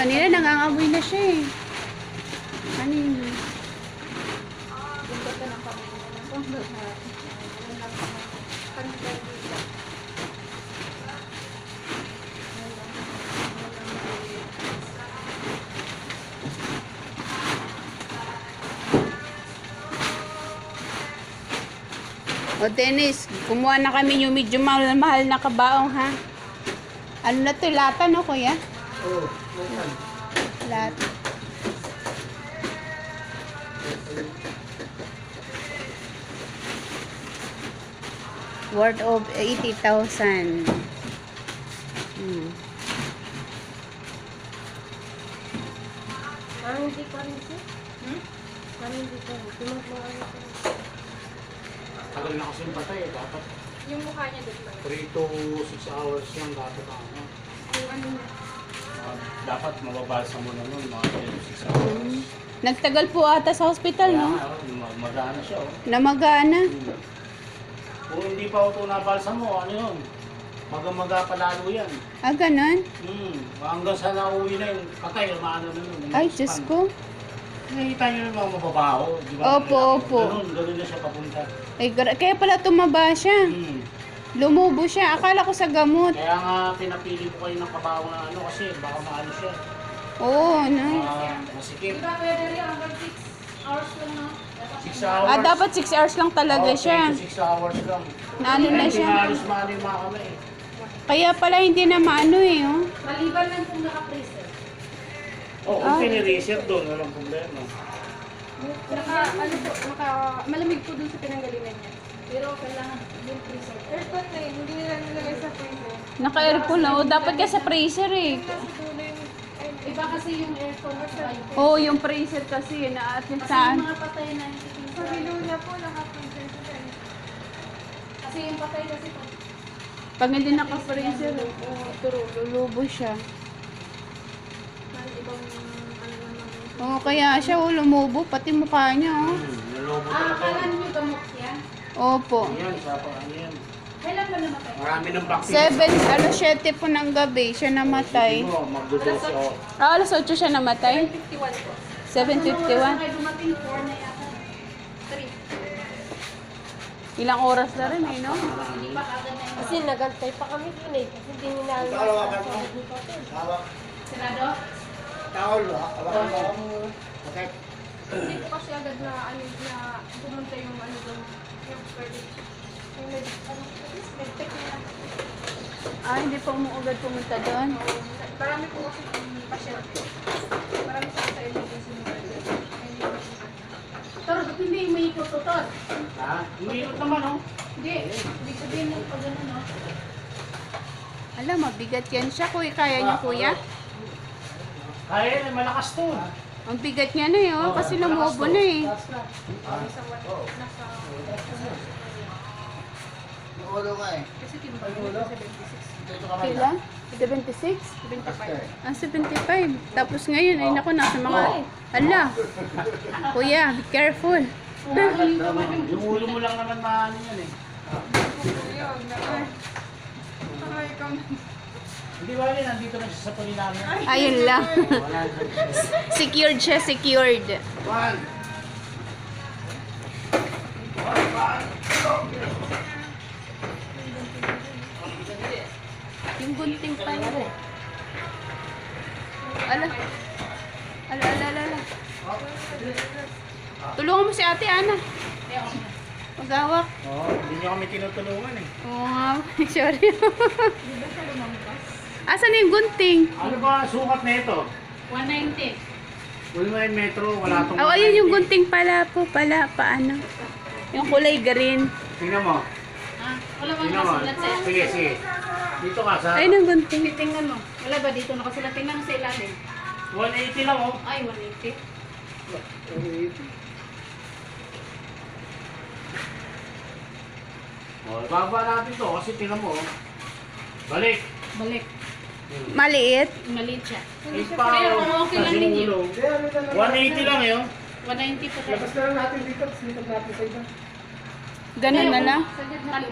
Kanina nangangamoy na siya eh. Kanina. O Dennis, kumuha na kami yung medyo mahal na kabaong ha. Ano na to? Lata no kuya? Oo, Lata. Worth of 80,000. Parang hindi pa rin siya. Parang hindi pa rin. Tumagmawala ko. tagal na kasi yung patay eh. Dapat Yung mukha niya doon ba? 3 to 6 hours lang dapat ano. Yung ano niya. Dapat mababalsa mo na nun, mga 3 to 6 hours. Nagtagal po ata sa hospital, no? Magana siya oh. Namagana. Kung hindi pa ito nabalsa mo, ano yun? Maga-maga pa lalo yan. Ah, ganun? Hanggang sa nauwi na yung patay, maano na yun. Ay, Diyos ko. Nakikita nyo yung mga mababaho, di ba? Opo, opo. Ganun na siya papunta. Ay, kaya pala tumaba siya. Lumubo siya. Akala ko sa gamot. Kaya nga pinapili ko kayo ng kabaho na ano kasi baka maano siya. Oo, no? Masikip. Di ba pwede rin hanggang 6 hours lang na? 6 hours. Ah, dapat 6 hours lang talaga Oo, siya. 3 to 6 hours lang. Naano na Hindi siya. halos maano yung mga kamay. Kaya pala hindi na maano eh, oh. Maliban lang kung naka-freezer. Kung piniracer doon, walang problema. Malamig po dun sa pinanggalingan niya. Pero kailangan yung freezer. Aircon na yun, hindi nila nilagay sa freezer. Naka-aircon na. Oh, dapat ka sa freezer eh. Iba kasi yung aircon at saka yung Oo, yung freezer kasi na-atin kasi yung saan. mga patay na hindi sa below niya po naka-freezer siya. Kasi yung patay kasi Pag hindi naka-freezer, lulubo siya. ibang ano naman. Oo, kaya siya lumubo. Pati mukha niya, oh. Nalobo talaga. Akala niyo gamot yan? Opo. Yan, sa ano yan. Kailan ba namatay? Marami ng vaccine. 7 po ng gabi siya namatay. Magdudusi ako. Ah, alas 8 siya namatay? 51 po. 7:51. Kaya dumating 4 na yata. 3. Ilang oras na rin eh, no? Hindi pa kagad na Kasi nagantay pa kami dun eh. Kasi hindi nila alam ni Patel. Senado? Okay. Hindi ko kasi agad na ano na pumunta yung ano doon. Yung verdict. Yung med-tech na. Ah, hindi pa umuugad pumunta doon. Marami po kasi yung pasyente. Marami sa emergency room. Pero hindi yung may ikututot. Ha? Umiikot naman oh. Hindi. Ibig sabihin mo pag ano no? Alam, mabigat yan siya. Kuya, kaya niyo, kuya? Kaya malakas to. Ang bigat niya na eh, oh. Kasi lumubo na eh. Nasa nasa kasi timba niya 76. Kailan? 76? 75. Ah, 75. Tapos ngayon, ay naku, nasa mga... Ala! Kuya, be careful. Yung ulo mo lang naman maano yan eh. Hindi ba yun, nandito na siya sa puli namin. Ayun lang. Wala na. Secured siya, secured. Yung gunting pa niya. Ala. Ala, ala, ala, ala. Tulungan mo si ate, Ana. Maghawak. Oo, hindi niyo kami tinutulungan eh. Oo nga, sorry. Asan yung gunting? Ano ba sukat na ito? 190. Wala yung metro, wala itong... Oh, ayun yung gunting pala po, paano. Yung kulay green. Tingnan mo. Ha? Wala bang Tingnan mo. nakasulat sa'yo? Sige, sige. Dito ka sa... Ayun yung gunting. Tingnan mo. Wala ba dito nakasulat? Tingnan mo sa ilalim. 180 lang oh. Ay, 180. Oh, baba natin to kasi tingnan mo oh. Balik. Balik. Maliit. Maliit siya. Eight Pero pounds. kung okay lang Kasi ninyo. ulo. 180 lang eh oh. 190 po tayo. Ganun na lang. Sa gitna po.